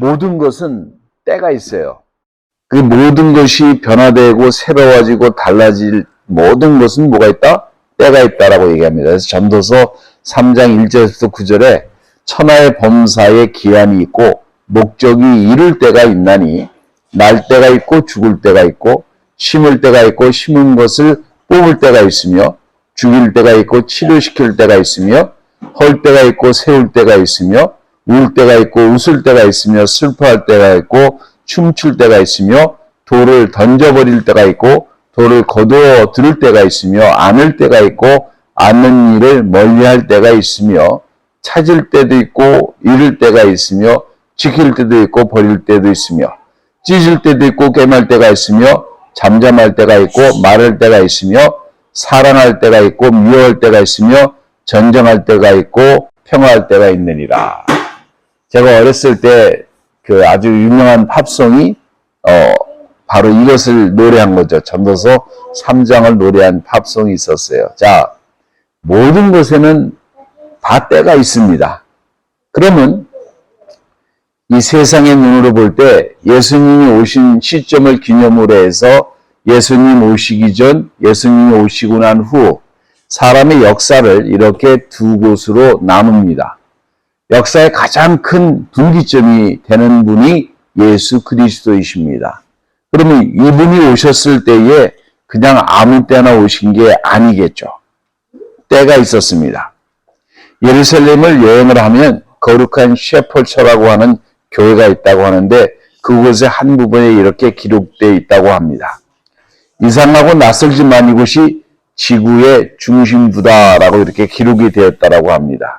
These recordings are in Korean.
모든 것은 때가 있어요. 그 모든 것이 변화되고 새로워지고 달라질 모든 것은 뭐가 있다? 때가 있다라고 얘기합니다. 그래서 전도서 3장 1절부터 9절에 천하의 범사에 기한이 있고 목적이 이룰 때가 있나니 날 때가 있고 죽을 때가 있고 심을 때가 있고 심은 것을 뽑을 때가 있으며 죽일 때가 있고 치료시킬 때가 있으며 헐 때가 있고 세울 때가 있으며 울 때가 있고 웃을 때가 있으며 슬퍼할 때가 있고 춤출 때가 있으며 돌을 던져버릴 때가 있고 돌을 거두어 들을 때가 있으며 안을 때가 있고 안는 일을 멀리할 때가 있으며 찾을 때도 있고 잃을 때가 있으며 지킬 때도 있고 버릴 때도 있으며 찢을 때도 있고 깨말 때가 있으며 잠잠할 때가 있고 말할 때가 있으며 사랑할 때가 있고 미워할 때가 있으며 전쟁할 때가 있고 평화할 때가 있느니라. 제가 어렸을 때 그 아주 유명한 팝송이 바로 이것을 노래한 거죠. 전도서 3장을 노래한 팝송이 있었어요. 자, 모든 것에는 다 때가 있습니다. 그러면 이 세상의 눈으로 볼 때 예수님이 오신 시점을 기념으로 해서 예수님 오시기 전, 예수님이 오시고 난 후 사람의 역사를 이렇게 두 곳으로 나눕니다. 역사의 가장 큰 분기점이 되는 분이 예수 그리스도이십니다. 그러면 이분이 오셨을 때에 그냥 아무 때나 오신 게 아니겠죠. 때가 있었습니다. 예루살렘을 여행을 하면 거룩한 셰펄처라고 하는 교회가 있다고 하는데 그곳의 한 부분에 이렇게 기록되어 있다고 합니다. 이상하고 낯설지만 이곳이 지구의 중심부다라고 이렇게 기록이 되었다고 합니다.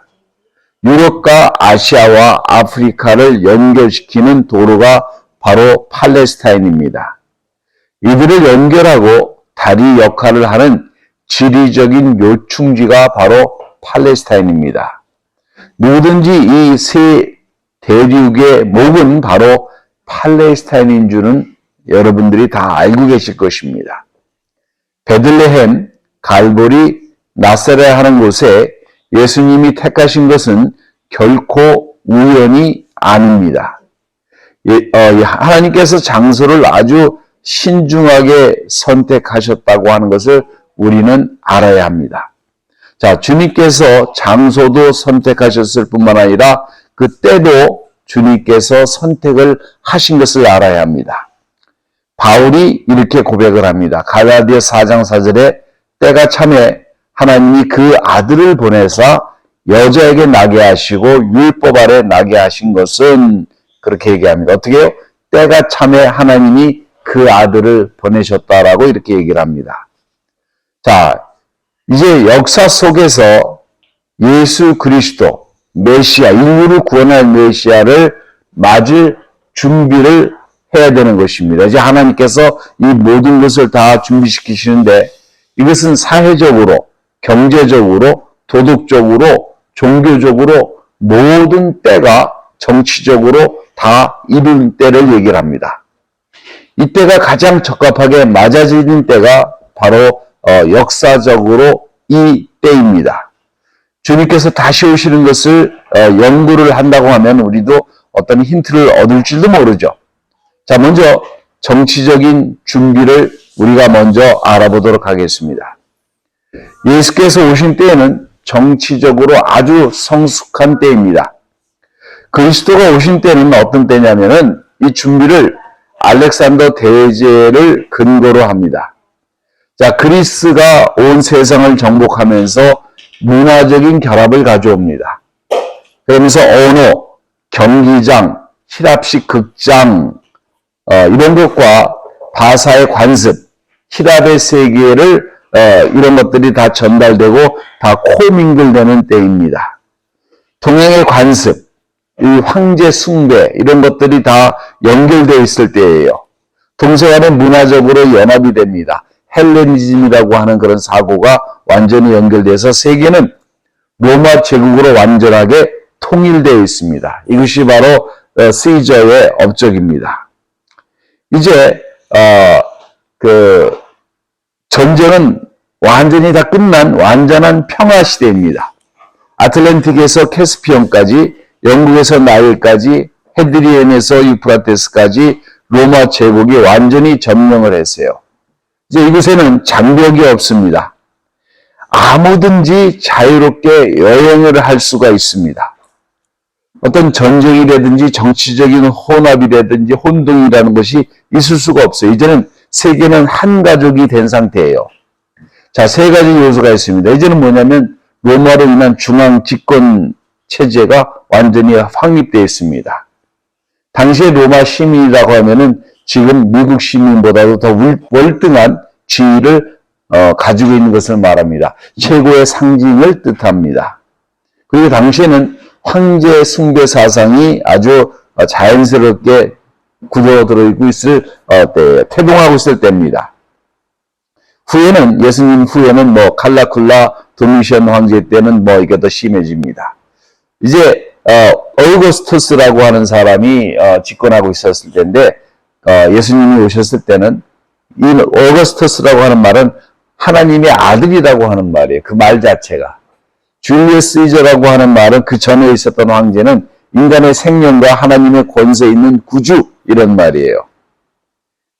유럽과 아시아와 아프리카를 연결시키는 도로가 바로 팔레스타인입니다. 이들을 연결하고 다리 역할을 하는 지리적인 요충지가 바로 팔레스타인입니다. 누구든지 이 세 대륙의 목은 바로 팔레스타인인 줄은 여러분들이 다 알고 계실 것입니다. 베들레헴, 갈보리, 나사렛 하는 곳에 예수님이 택하신 것은 결코 우연이 아닙니다. 하나님께서 장소를 아주 신중하게 선택하셨다고 하는 것을 우리는 알아야 합니다. 자, 주님께서 장소도 선택하셨을 뿐만 아니라 그 때도 주님께서 선택을 하신 것을 알아야 합니다. 바울이 이렇게 고백을 합니다. 갈라디아 4장 4절에 때가 참에 하나님이 그 아들을 보내사 여자에게 나게 하시고 율법 아래 나게 하신 것은 그렇게 얘기합니다. 어떻게 해요? 때가 참에 하나님이 그 아들을 보내셨다라고 이렇게 얘기를 합니다. 자, 이제 역사 속에서 예수 그리스도 메시아, 인류를 구원할 메시아를 맞을 준비를 해야 되는 것입니다. 이제 하나님께서 이 모든 것을 다 준비시키시는데 이것은 사회적으로, 경제적으로, 도덕적으로, 종교적으로 모든 때가 정치적으로 다 이른 때를 얘기를 합니다. 이때가 가장 적합하게 맞아지는 때가 바로 역사적으로 이 때입니다. 주님께서 다시 오시는 것을 연구를 한다고 하면 우리도 어떤 힌트를 얻을지도 모르죠. 자, 먼저 정치적인 준비를 우리가 먼저 알아보도록 하겠습니다. 예수께서 오신 때에는 정치적으로 아주 성숙한 때입니다. 그리스도가 오신 때는 어떤 때냐면은 이 준비를 알렉산더 대제를 근거로 합니다. 자, 그리스가 온 세상을 정복하면서 문화적인 결합을 가져옵니다. 그러면서 언어, 경기장, 히랍식 극장 이런 것과 바사의 관습, 히랍의 세계를 이런 것들이 다 전달되고 다 코밍글되는 때입니다. 동양의 관습, 이 황제 숭배 이런 것들이 다 연결되어 있을 때예요. 동서간에 문화적으로 연합이 됩니다. 헬레니즘이라고 하는 그런 사고가 완전히 연결돼서 세계는 로마 제국으로 완전하게 통일되어 있습니다. 이것이 바로 시저의 업적입니다. 이제 전쟁은 완전히 다 끝난 완전한 평화 시대입니다. 아틀란틱에서 캐스피온까지, 영국에서 나일까지 헤드리엔에서 유프라테스까지 로마 제국이 완전히 점령을 했어요. 이제 이곳에는 장벽이 없습니다. 아무든지 자유롭게 여행을 할 수가 있습니다. 어떤 전쟁이라든지 정치적인 혼합이라든지 혼동이라는 것이 있을 수가 없어요. 이제는 세계는 한 가족이 된 상태예요. 자, 세 가지 요소가 있습니다. 이제는 뭐냐면 로마로 인한 중앙 집권 체제가 완전히 확립되어 있습니다. 당시에 로마 시민이라고 하면은 지금 미국 시민보다도 더 월등한 지위를 가지고 있는 것을 말합니다. 최고의 상징을 뜻합니다. 그리고 당시에는 황제 숭배 사상이 아주 자연스럽게 굳어들어 있을 때예요. 태동하고 있을 때입니다. 후에는 예수님 후에는 칼라쿨라 도미션 황제 때는 이게 더 심해집니다. 이제 어우거스투스라고 하는 사람이 집권하고 있었을 때인데 예수님이 오셨을 때는 이 어우거스투스라고 하는 말은 하나님의 아들이라고 하는 말이에요. 그 말 자체가. 줄리어스 시저라고 하는 말은 그 전에 있었던 황제는 인간의 생명과 하나님의 권세 있는 구주 이런 말이에요.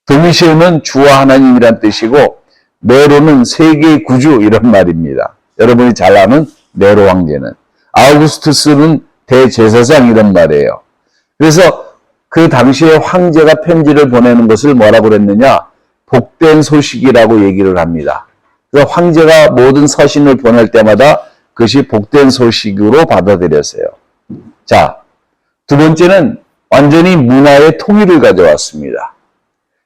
도미시온은 주와 하나님이란 뜻이고 네로는 세계의 구주 이런 말입니다. 여러분이 잘 아는 네로 황제는. 아우구스투스는 대제사장 이런 말이에요. 그래서 그 당시에 황제가 편지를 보내는 것을 뭐라고 그랬느냐? 복된 소식이라고 얘기를 합니다. 그래서 황제가 모든 서신을 보낼 때마다 그것이 복된 소식으로 받아들였어요. 자, 두 번째는 완전히 문화의 통일을 가져왔습니다.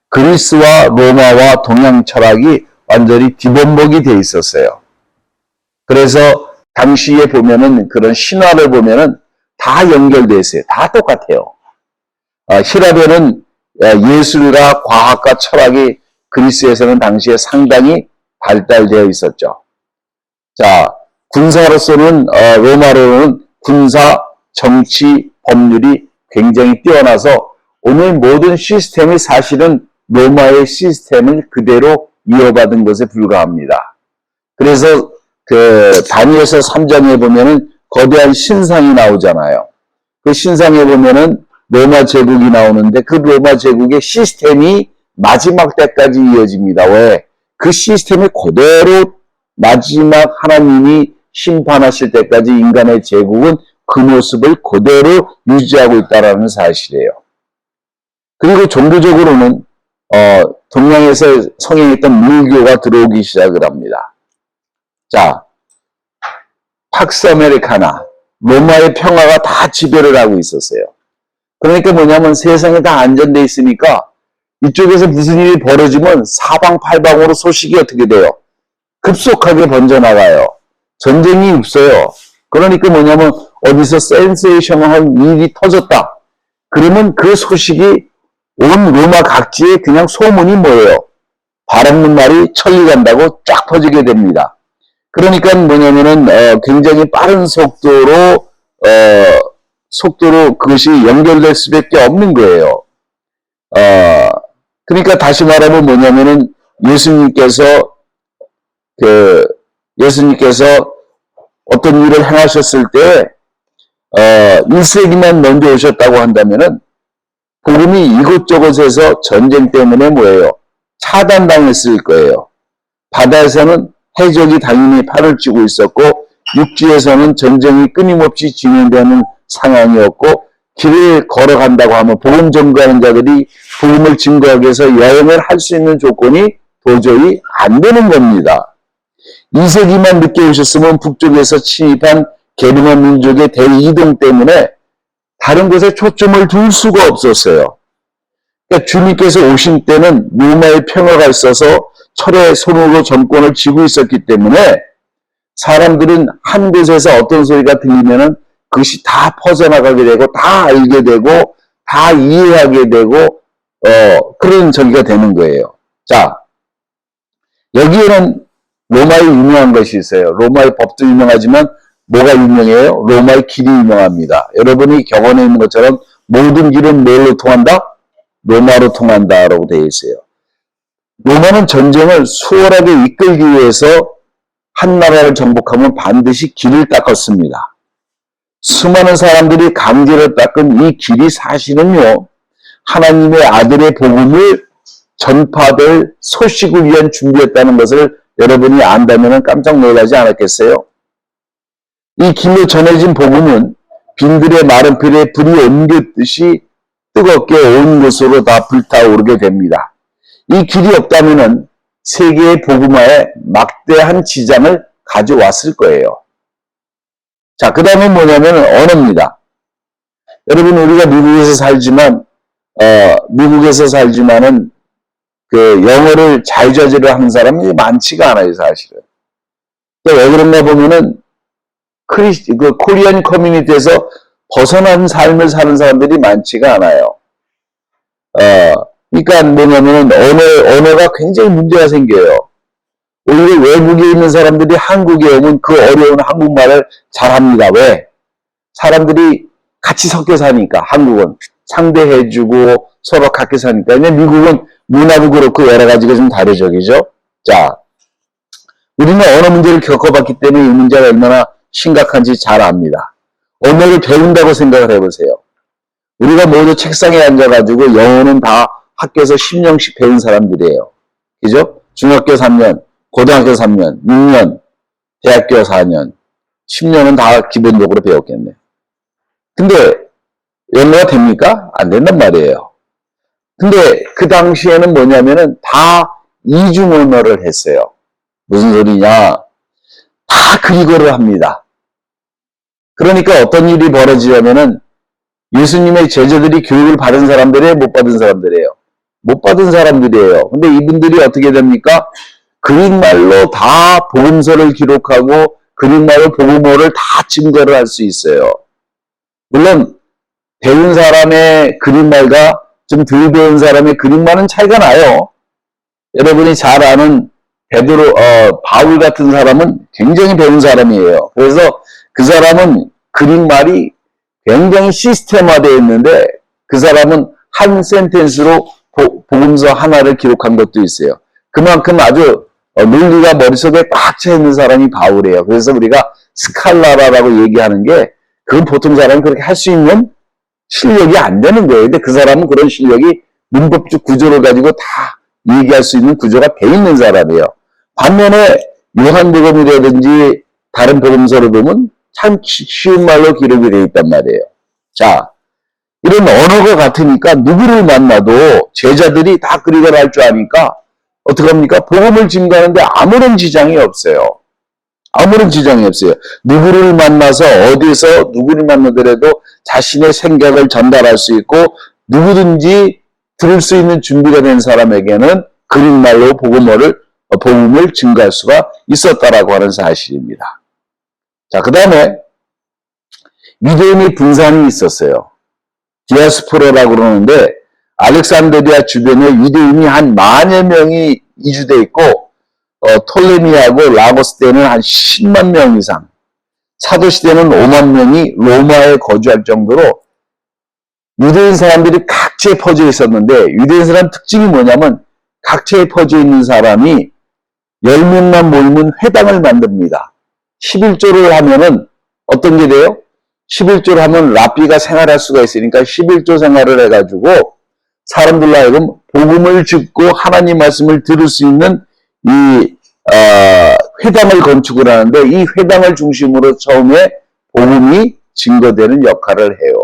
그리스와 로마와 동양 철학이 완전히 기본복이 돼 있었어요. 그래서 당시에 보면은 그런 신화를 보면은 다 연결돼 있어요. 다 똑같아요. 히라베는 예술과 과학과 철학이 그리스에서는 당시에 상당히 발달되어 있었죠. 자, 군사로서는 로마로는 군사, 정치, 법률이 굉장히 뛰어나서 오늘 모든 시스템이 사실은 로마의 시스템을 그대로 이어받은 것에 불과합니다. 그래서 다니엘서 3장에 보면은 거대한 신상이 나오잖아요. 그 신상에 보면은 로마 제국이 나오는데 그 로마 제국의 시스템이 마지막 때까지 이어집니다. 왜? 그 시스템이 그대로 마지막 하나님이 심판하실 때까지 인간의 제국은 그 모습을 그대로 유지하고 있다는 사실이에요. 그리고 종교적으로는 동양에서 성행했던 물교가 들어오기 시작을 합니다. 자, 팍스 아메리카나, 로마의 평화가 다 지배를 하고 있었어요. 그러니까 뭐냐면 세상에 다 안전돼 있으니까 이쪽에서 무슨 일이 벌어지면 사방팔방으로 소식이 어떻게 돼요? 급속하게 번져나가요. 전쟁이 없어요. 그러니까 뭐냐면 어디서 센세이셔널한 일이 터졌다. 그러면 그 소식이 온 로마 각지에 그냥 소문이 뭐예요? 발 없는 말이 천리 간다고 쫙 퍼지게 됩니다. 그러니까 뭐냐면은 굉장히 빠른 속도로 그것이 연결될 수밖에 없는 거예요. 그러니까 다시 말하면 뭐냐면은 예수님께서 어떤 일을 행하셨을 때 1세기만 먼저 오셨다고 한다면은 복음이 이곳저곳에서 전쟁 때문에 뭐예요? 차단당했을 거예요. 바다에서는 해적이 당연히 팔을 쥐고 있었고 육지에서는 전쟁이 끊임없이 진행되는 상황이었고 길을 걸어간다고 하면 복음 전거하는 자들이 복음을 증거하기 위해서 여행을 할 수 있는 조건이 도저히 안 되는 겁니다. 2세기만 늦게 오셨으면 북쪽에서 침입한 게르만 민족의 대이동 때문에 다른 곳에 초점을 둘 수가 없었어요. 그러니까 주님께서 오신 때는 로마의 평화가 있어서 철의 손으로 정권을 쥐고 있었기 때문에 사람들은 한 곳에서 어떤 소리가 들리면은 그것이 다 퍼져나가게 되고 다 알게 되고 다 이해하게 되고 그런 전기가 되는 거예요. 자, 여기에는 로마의 유명한 것이 있어요. 로마의 법도 유명하지만 뭐가 유명해요? 로마의 길이 유명합니다. 여러분이 격언에 있는 것처럼 모든 길은 뭘로 통한다? 로마로 통한다라고 되어 있어요. 로마는 전쟁을 수월하게 이끌기 위해서 한 나라를 정복하면 반드시 길을 닦았습니다. 수많은 사람들이 강제로 닦은 이 길이 사실은요, 하나님의 아들의 복음을 전파될 소식을 위한 준비였다는 것을 여러분이 안다면 깜짝 놀라지 않았겠어요? 이 길로 전해진 복음은 빈들의 마른 필에 불이 옮겼듯이 뜨겁게 온 곳으로 다 불타오르게 됩니다. 이 길이 없다면 세계의 복음화에 막대한 지장을 가져왔을 거예요. 자, 그 다음에 뭐냐면 언어입니다. 여러분, 우리가 미국에서 살지만은 그 영어를 자유자재로 하는 사람이 많지가 않아요, 사실은. 왜 그런가 보면은 코리안 커뮤니티에서 벗어난 삶을 사는 사람들이 많지가 않아요. 그러니까 뭐냐면 언어가 굉장히 문제가 생겨요. 오히려 외국에 있는 사람들이 한국에 오면 그 어려운 한국말을 잘합니다. 왜? 사람들이 같이 섞여 사니까. 한국은 상대해주고 서로 같이 사니까. 왜냐면 미국은 문화도 그렇고 여러 가지가 좀 다르죠. 그죠? 자, 우리는 언어 문제를 겪어봤기 때문에 이 문제가 얼마나 심각한지 잘 압니다. 언어를 배운다고 생각을 해보세요. 우리가 모두 책상에 앉아가지고 영어는 다 학교에서 10년씩 배운 사람들이에요. 그죠? 중학교 3년, 고등학교 3년, 6년, 대학교 4년, 10년은 다 기본적으로 배웠겠네. 근데 영어가 됩니까? 안 된단 말이에요. 근데 그 당시에는 뭐냐면은 다 이중 언어를 했어요. 무슨 소리냐? 다 그리거를 합니다. 그러니까 어떤 일이 벌어지냐면은 예수님의 제자들이 교육을 받은 사람들이에요? 못 받은 사람들이에요? 못 받은 사람들이에요. 근데 이분들이 어떻게 됩니까? 그릭말로 다 복음서를 기록하고 그릭말로 복음어를 다 증거를 할 수 있어요. 물론 배운 사람의 그릭말과 좀 덜 배운 사람의 그릭말은 차이가 나요. 여러분이 잘 아는 바울 같은 사람은 굉장히 배운 사람이에요. 그래서 그 사람은 그릭말이 굉장히 시스템화되어 있는데 그 사람은 한 센텐스로 복음서 하나를 기록한 것도 있어요. 그만큼 아주 논리가 머릿속에 꽉 차 있는 사람이 바울이에요. 그래서 우리가 스칼라라고 얘기하는 게 그건 보통 사람은 그렇게 할 수 있는 실력이 안 되는 거예요. 근데 그 사람은 그런 실력이 문법적 구조를 가지고 다 얘기할 수 있는 구조가 돼 있는 사람이에요. 반면에 요한복음이라든지 다른 복음서를 보면 참 쉬운 말로 기록이 되어 있단 말이에요. 자, 이런 언어가 같으니까 누구를 만나도 제자들이 다 그리거를 할 줄 아니까 어떻게 합니까? 복음을 증거하는데 아무런 지장이 없어요. 아무런 지장이 없어요. 누구를 만나서 어디서 누구를 만나더라도 자신의 생각을 전달할 수 있고 누구든지 들을 수 있는 준비가 된 사람에게는 그릭말로 복음을 증거할 수가 있었다라고 하는 사실입니다. 자, 그 다음에 유대인의 분산이 있었어요. 디아스포라라고 그러는데 알렉산드리아 주변에 유대인이 한 10,000여 명이 이주되어 있고 톨레미하고 라고스 때는 한 10만 명 이상, 사도시대는 5만 명이 로마에 거주할 정도로 유대인 사람들이 각지에 퍼져 있었는데 유대인 사람 특징이 뭐냐면 각지에 퍼져 있는 사람이 10명만 모이면 회당을 만듭니다. 11조를 하면은 어떤 게 돼요? 11조를 하면 랍비가 생활할 수가 있으니까 11조 생활을 해가지고 사람들로 하여금 복음을 듣고 하나님 말씀을 들을 수 있는 이 회당을 건축을 하는데 이 회당을 중심으로 처음에 복음이 증거되는 역할을 해요.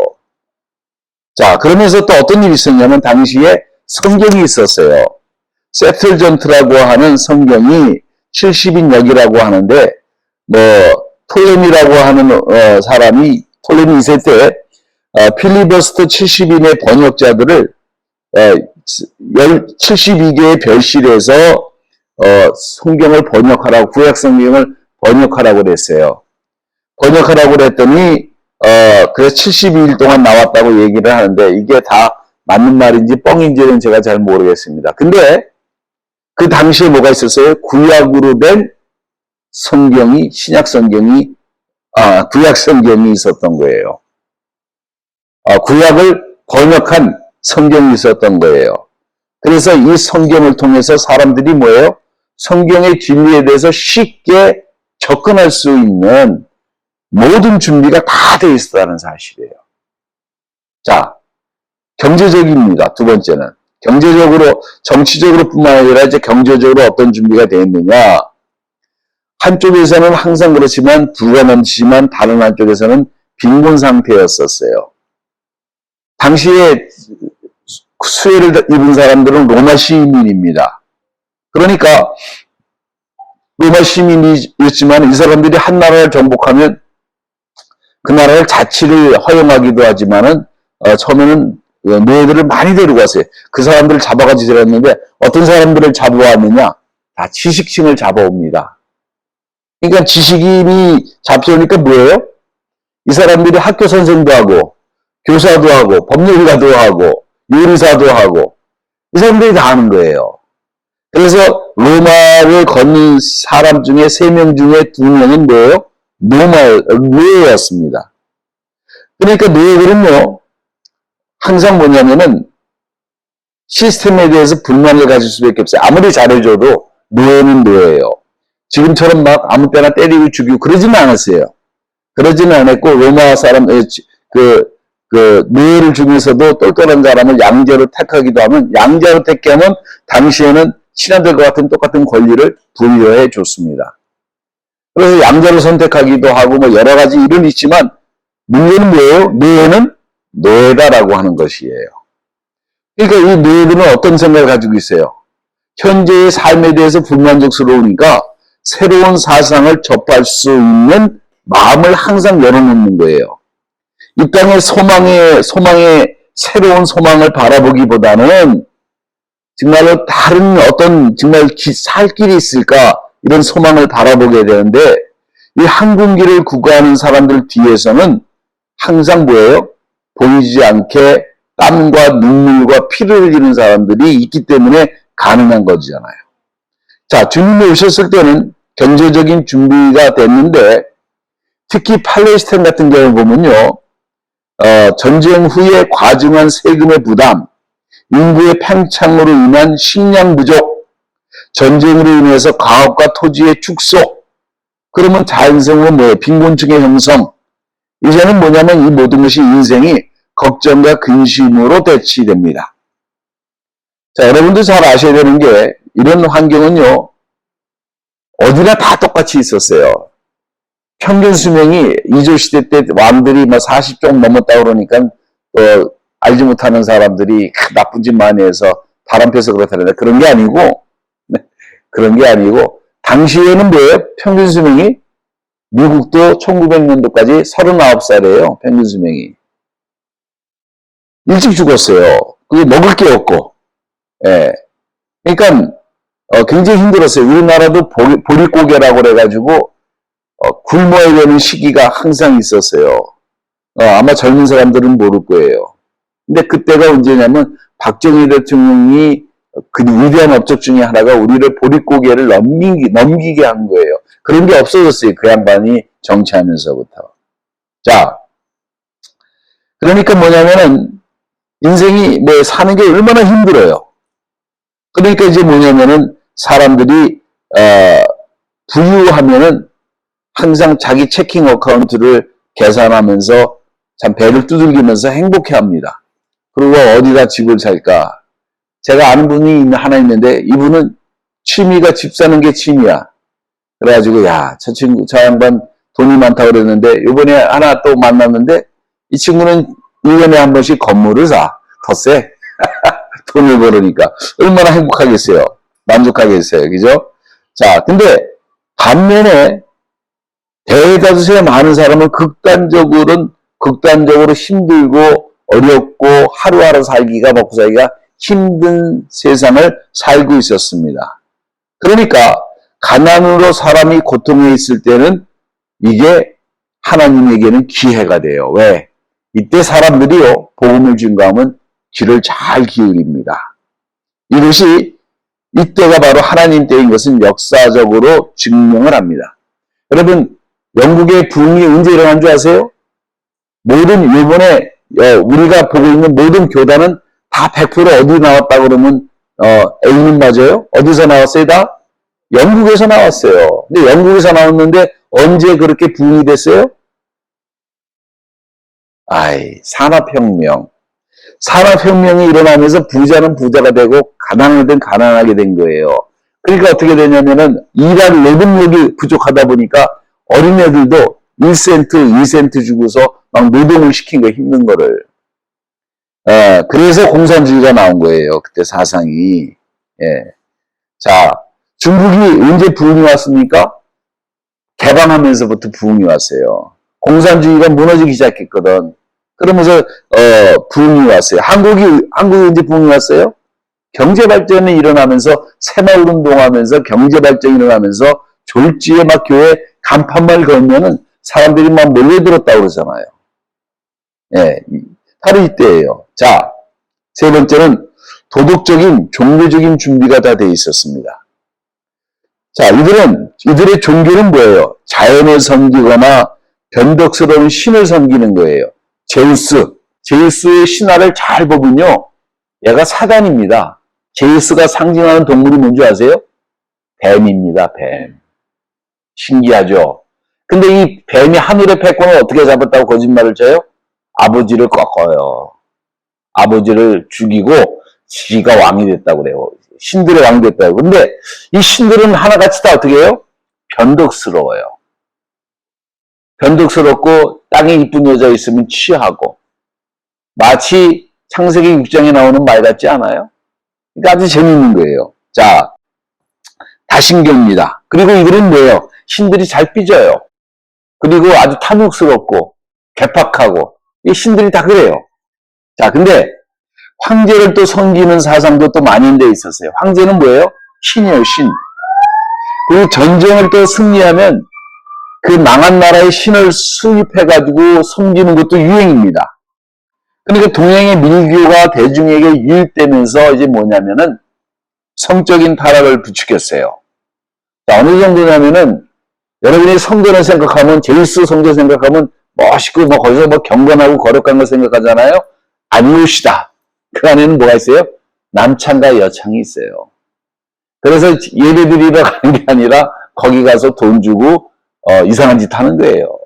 자, 그러면서 또 어떤 일이 있었냐면 당시에 성경이 있었어요. 세틀전트라고 하는 성경이 70인역이라고 하는데 톨레미라고 하는 사람이 톨레미 2세 때 필리버스터 70인의 번역자들을 72개의 별실에서 성경을 번역하라고, 구약 성경을 번역하라고 그랬어요. 번역하라고 그랬더니 그래서 72일 동안 나왔다고 얘기를 하는데 이게 다 맞는 말인지 뻥인지는 제가 잘 모르겠습니다. 근데 그 당시에 뭐가 있었어요? 구약으로 된 성경이, 신약 성경이, 구약 성경이 있었던 거예요. 구약을 번역한 성경이 있었던 거예요. 그래서 이 성경을 통해서 사람들이 뭐예요? 성경의 진리에 대해서 쉽게 접근할 수 있는 모든 준비가 다 돼 있었다는 사실이에요. 자, 경제적입니다. 두 번째는. 경제적으로, 정치적으로 뿐만 아니라 이제 경제적으로 어떤 준비가 되어 있느냐. 한쪽에서는 항상 그렇지만 부가 넘치지만 다른 한쪽에서는 빈곤 상태였었어요. 당시에 수혜를 입은 사람들은 로마 시민입니다. 그러니까 로마 시민이었지만 이 사람들이 한 나라를 정복하면 그 나라의 자치를 허용하기도 하지만은 처음에는 노예들을 많이 데리고 왔어요. 그 사람들을 잡아가지고 데려왔는데 어떤 사람들을 잡아왔느냐? 다 지식층을 잡아옵니다. 그러니까 지식인이 잡혀오니까 뭐예요? 이 사람들이 학교 선생도 하고 교사도 하고 법률가도 하고 요리사도 하고 이 사람들이 다 하는 거예요. 그래서 로마를 걷는 사람 중에 3명 중에 2명은 뭐예요? 노예였습니다. 그러니까 노예들은요, 항상 뭐냐면은 시스템에 대해서 불만을 가질 수밖에 없어요. 아무리 잘해줘도 노예는 노예예요. 지금처럼 막 아무 때나 때리고 죽이고 그러지는 않았어요. 그러지는 않았고 로마 사람 노예를 중에서도 똘똘한 사람을 양자로 택하기도 하면 양자로 택하면 당시에는 신하들과 같은 똑같은 권리를 부여해 줬습니다. 그래서 양자를 선택하기도 하고 뭐 여러 가지 일은 있지만 문제는 뭐예요? 노예는 노예다라고 하는 것이에요. 그러니까 이 노예들은 어떤 생각을 가지고 있어요? 현재의 삶에 대해서 불만족스러우니까 새로운 사상을 접할 수 있는 마음을 항상 열어놓는 거예요. 이 땅의 소망의 새로운 소망을 바라보기보다는 정말로 다른 어떤 정말 살 길이 있을까 이런 소망을 바라보게 되는데 이 항공기를 구가하는 사람들 뒤에서는 항상 뭐예요? 보이지 않게 땀과 눈물과 피를 흘리는 사람들이 있기 때문에 가능한 거잖아요. 자, 주님이 오셨을 때는 경제적인 준비가 됐는데 특히 팔레스타인 같은 경우 보면요. 전쟁 후에 과중한 세금의 부담, 인구의 팽창으로 인한 식량 부족, 전쟁으로 인해서 가업과 토지의 축소, 그러면 자연성으로 뭐예요? 빈곤층의 형성. 이제는 뭐냐면 이 모든 것이 인생이 걱정과 근심으로 대치됩니다. 자, 여러분도 잘 아셔야 되는 게 이런 환경은요. 어디나 다 똑같이 있었어요. 평균 수명이 이조시대 때 왕들이 뭐 40종 넘었다 그러니까 알지 못하는 사람들이 나쁜 짓 많이 해서 바람 펴서 그렇다는데 그런 게 아니고 당시에는 뭐예요? 평균 수명이 미국도 1900년도까지 39살이에요. 평균 수명이. 일찍 죽었어요. 그게 먹을 게 없고. 예. 그러니까 굉장히 힘들었어요. 우리나라도 보릿고개라고 그래가지고 굶어야 되는 시기가 항상 있었어요. 아마 젊은 사람들은 모를 거예요. 근데 그때가 언제냐면 박정희 대통령이 그 위대한 업적 중에 하나가 우리를 보릿고개를 넘기게 한 거예요. 그런 게 없어졌어요. 그 양반이 정치하면서부터. 자, 그러니까 뭐냐면은 인생이 뭐 사는 게 얼마나 힘들어요. 그러니까 이제 뭐냐면은 사람들이 부유하면은 항상 자기 체킹 어카운트를 계산하면서 참 배를 두들기면서 행복해합니다. 그리고 어디다 집을 살까? 제가 아는 분이 하나 있는데 이분은 취미가 집 사는 게 취미야. 그래가지고 야, 저 양반 돈이 많다고 그랬는데 이번에 하나 또 만났는데 이 친구는 1년에 한 번씩 건물을 사. 더 돈을 벌으니까 얼마나 행복하겠어요. 만족하겠어요. 그죠? 자, 근데 반면에 대다수의 많은 사람은 극단적으로 힘들고 어렵고 하루하루 먹고 살기가 힘든 세상을 살고 있었습니다. 그러니까 가난으로 사람이 고통에 있을 때는 이게 하나님에게는 기회가 돼요. 왜? 이때 사람들이요, 복음을 증거하면 귀를 잘 기울입니다. 이것이 이때가 바로 하나님 때인 것은 역사적으로 증명을 합니다. 여러분, 영국의 붐이 언제 일어난 줄 아세요? 이번에 우리가 보고 있는 모든 교단은 다 100% 어디 나왔다 그러면 A는 맞아요? 어디서 나왔어요? 다? 영국에서 나왔어요. 근데 영국에서 나왔는데 언제 그렇게 붐이 됐어요? 산업혁명. 산업혁명이 일어나면서 부자는 부자가 되고 가난하든 가난하게 된 거예요. 그러니까 어떻게 되냐면은 일할 노동력이 부족하다 보니까 어린애들도 1센트, 2센트 주고서 막 노동을 시킨 거 힘든 거를. 그래서 공산주의가 나온 거예요. 그때 사상이. 예. 자, 중국이 언제 부흥이 왔습니까? 개방하면서부터 부흥이 왔어요. 공산주의가 무너지기 시작했거든. 그러면서 부흥이 왔어요. 한국이 언제 부흥이 왔어요? 경제발전이 일어나면서 새마을 운동하면서 경제발전이 일어나면서 졸지에 막 교회 간판만 걸면은 사람들이 막 몰려들었다고 그러잖아요. 예, 바로 이때예요. 자, 세 번째는 도덕적인 종교적인 준비가 다 돼 있었습니다. 자, 이들의 종교는 뭐예요? 자연을 섬기거나 변덕스러운 신을 섬기는 거예요. 제우스의 신화를 잘 보면요, 얘가 사단입니다. 제우스가 상징하는 동물이 뭔지 아세요? 뱀입니다, 뱀. 신기하죠? 근데 이 뱀이 하늘의 패권을 어떻게 잡았다고 거짓말을 쳐요? 아버지를 꺾어요. 아버지를 죽이고 지가 왕이 됐다고 그래요. 신들의 왕이 됐다고. 근데 이 신들은 하나같이 다 어떻게 해요? 변덕스러워요. 변덕스럽고 땅에 이쁜 여자 있으면 취하고 마치 창세기 6장에 나오는 말 같지 않아요? 그러니까 아주 재밌는 거예요. 자, 다신교입니다. 그리고 이들은 뭐예요? 신들이 잘 삐져요. 그리고 아주 탐욕스럽고 괴팍하고 이 신들이 다 그래요. 자, 근데 황제를 또 섬기는 사상도 또 만연되어 있었어요. 황제는 뭐예요? 신이에요, 신. 그리고 전쟁을 또 승리하면 그 망한 나라의 신을 수입해가지고 섬기는 것도 유행입니다. 그러니까 동양의 밀교가 대중에게 유입되면서 이제 뭐냐면은 성적인 타락을 부추겼어요. 자, 어느 정도냐면은 여러분이 성전을 생각하면, 제우스 성전 생각하면 멋있고 뭐 거기서 뭐 경건하고 거룩한 걸 생각하잖아요. 아니오시다. 그 안에는 뭐가 있어요? 남창과 여창이 있어요. 그래서 예배드리러 가는 게 아니라 거기 가서 돈 주고 이상한 짓 하는 거예요.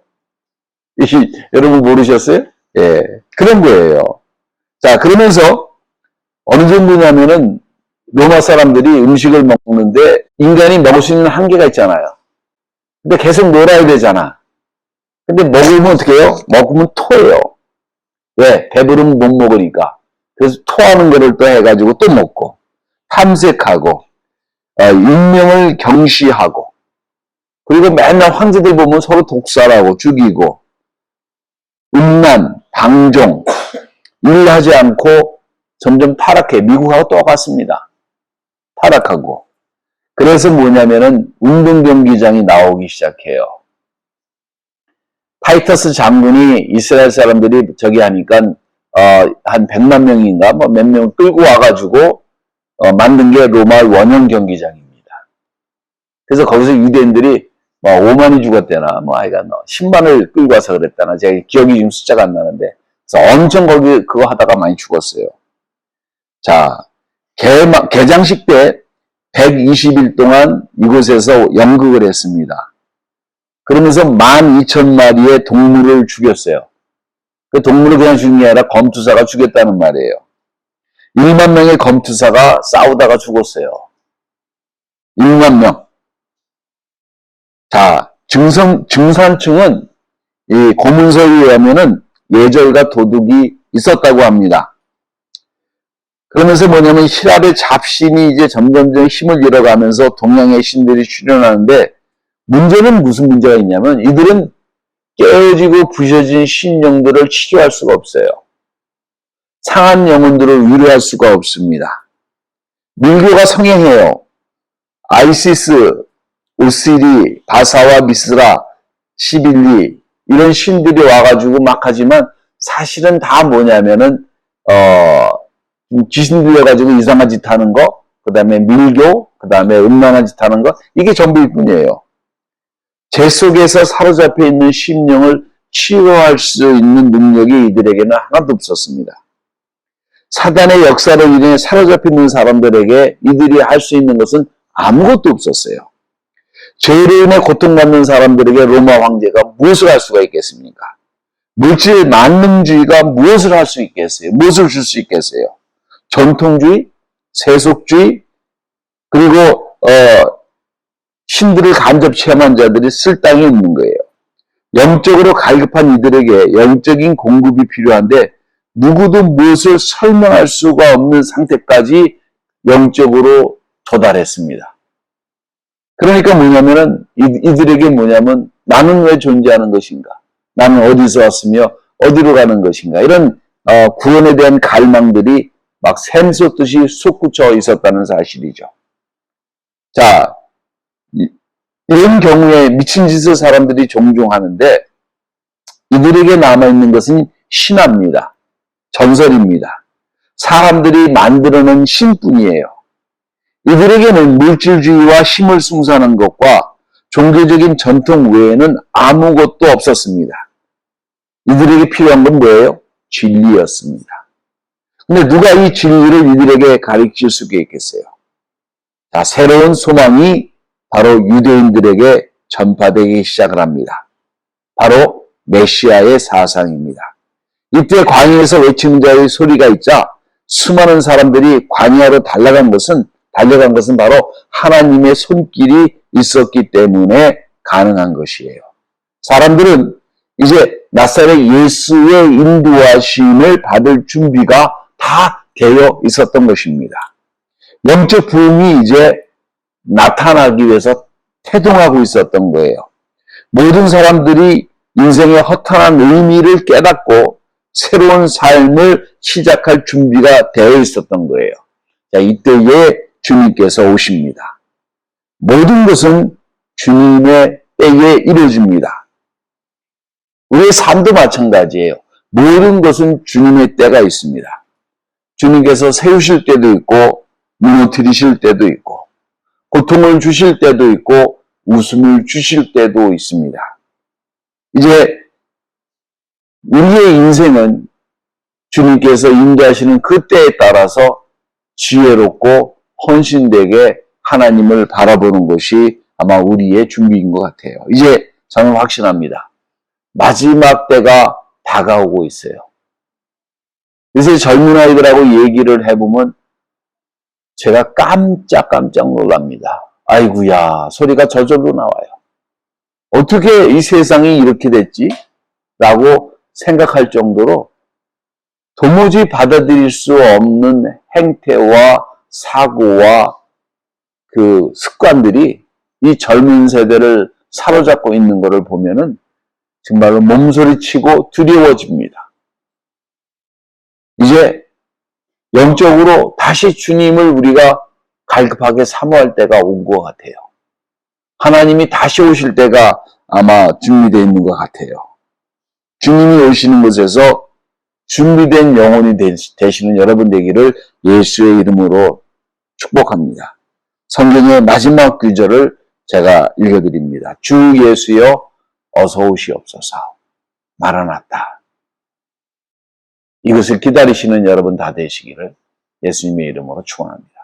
여러분 모르셨어요? 예, 그런 거예요. 자, 그러면서 어느 정도냐면은 로마 사람들이 음식을 먹는데 인간이 먹을 수 있는 한계가 있잖아요. 근데 계속 놀아야 되잖아. 근데 먹으면 어떻게 해요? 먹으면 토해요. 왜? 배부르면 못 먹으니까. 그래서 토하는 거를 또 해가지고 또 먹고, 탐색하고, 인명을 경시하고, 그리고 맨날 황제들 보면 서로 독살하고 죽이고, 음란, 방종, 일하지 않고 점점 타락해. 미국하고 똑같습니다. 타락하고. 그래서 뭐냐면은 운동 경기장이 나오기 시작해요. 타이터스 장군이 이스라엘 사람들이 저기 하니까 한 100만 명인가 뭐 몇 명 끌고 와가지고 만든 게 로마 원형 경기장입니다. 그래서 거기서 유대인들이 뭐 5만이 죽었대나 뭐 하여간 10만을 끌고 와서 그랬다나 제가 기억이 지금 숫자가 안 나는데 그래서 엄청 거기 그거 하다가 많이 죽었어요. 자, 개장식 때 120일 동안 이곳에서 연극을 했습니다. 그러면서 12,000마리의 동물을 죽였어요. 그 동물을 그냥 죽인 게 아니라 검투사가 죽였다는 말이에요. 1만 명의 검투사가 싸우다가 죽었어요. 1만 명. 자, 증산층은 이 고문서에 의하면은 예절과 도둑이 있었다고 합니다. 그러면서 뭐냐면 히랍의 잡신이 이제 점점점 힘을 잃어가면서 동양의 신들이 출현하는데 문제는 무슨 문제가 있냐면 이들은 깨어지고 부셔진 신령들을 치료할 수가 없어요. 상한 영혼들을 위로할 수가 없습니다. 밀교가 성행해요. 아이시스, 오시리, 바사와 미스라, 시빌리 이런 신들이 와가지고 막 하지만 사실은 다 뭐냐면은 귀신 들려가지고 이상한 짓 하는 거, 그 다음에 밀교, 그 다음에 음란한 짓 하는 거 이게 전부일 뿐이에요. 제 속에서 사로잡혀 있는 심령을 치유할 수 있는 능력이 이들에게는 하나도 없었습니다. 사단의 역사로 인해 사로잡혀 있는 사람들에게 이들이 할 수 있는 것은 아무것도 없었어요. 죄로 인해 고통받는 사람들에게 로마 황제가 무엇을 할 수가 있겠습니까? 물질 만능주의가 무엇을 할 수 있겠어요? 무엇을 줄 수 있겠어요? 전통주의, 세속주의, 그리고 신들을 간접 체험한 자들이 쓸 땅이 없는 거예요. 영적으로 갈급한 이들에게 영적인 공급이 필요한데 누구도 무엇을 설명할 수가 없는 상태까지 영적으로 도달했습니다. 그러니까 뭐냐면은 이들에게 뭐냐면 나는 왜 존재하는 것인가? 나는 어디서 왔으며 어디로 가는 것인가? 이런 구원에 대한 갈망들이 막 샘솟듯이 솟구쳐 있었다는 사실이죠. 자, 이런 경우에 미친 짓을 사람들이 종종 하는데 이들에게 남아있는 것은 신화입니다. 전설입니다. 사람들이 만들어낸 신뿐이에요. 이들에게는 물질주의와 힘을 숭상하는 것과 종교적인 전통 외에는 아무것도 없었습니다. 이들에게 필요한 건 뭐예요? 진리였습니다. 근데 누가 이 진리를 이들에게 가르칠 수 있겠어요? 자, 새로운 소망이 바로 유대인들에게 전파되기 시작을 합니다. 바로 메시아의 사상입니다. 이때 광야에서 외치는 자의 소리가 있자 수많은 사람들이 광야로 달려간 것은 바로 하나님의 손길이 있었기 때문에 가능한 것이에요. 사람들은 이제 나사렛 예수의 인도하심을 받을 준비가 다 되어 있었던 것입니다. 영적 부흥이 이제 나타나기 위해서 태동하고 있었던 거예요. 모든 사람들이 인생의 허탄한 의미를 깨닫고 새로운 삶을 시작할 준비가 되어 있었던 거예요. 자, 이때에 주님께서 오십니다. 모든 것은 주님의 때에 이루어집니다. 우리의 삶도 마찬가지예요. 모든 것은 주님의 때가 있습니다. 주님께서 세우실 때도 있고 무너뜨리실 때도 있고 고통을 주실 때도 있고 웃음을 주실 때도 있습니다. 이제 우리의 인생은 주님께서 인도하시는 그 때에 따라서 지혜롭고 헌신되게 하나님을 바라보는 것이 아마 우리의 준비인 것 같아요. 이제 저는 확신합니다. 마지막 때가 다가오고 있어요. 요새 젊은 아이들하고 얘기를 해보면 제가 깜짝 놀랍니다. 아이고야, 소리가 저절로 나와요. 어떻게 이 세상이 이렇게 됐지? 라고 생각할 정도로 도무지 받아들일 수 없는 행태와 사고와 그 습관들이 이 젊은 세대를 사로잡고 있는 것을 보면은 정말로 몸소리치고 두려워집니다. 이제 영적으로 다시 주님을 우리가 갈급하게 사모할 때가 온 것 같아요. 하나님이 다시 오실 때가 아마 준비되어 있는 것 같아요. 주님이 오시는 곳에서 준비된 영혼이 되시는 여러분 되기를 예수의 이름으로 축복합니다. 성경의 마지막 구절을 제가 읽어드립니다. 주 예수여 어서 오시옵소서. 마라나타. 이것을 기다리시는 여러분 다 되시기를 예수님의 이름으로 축원합니다.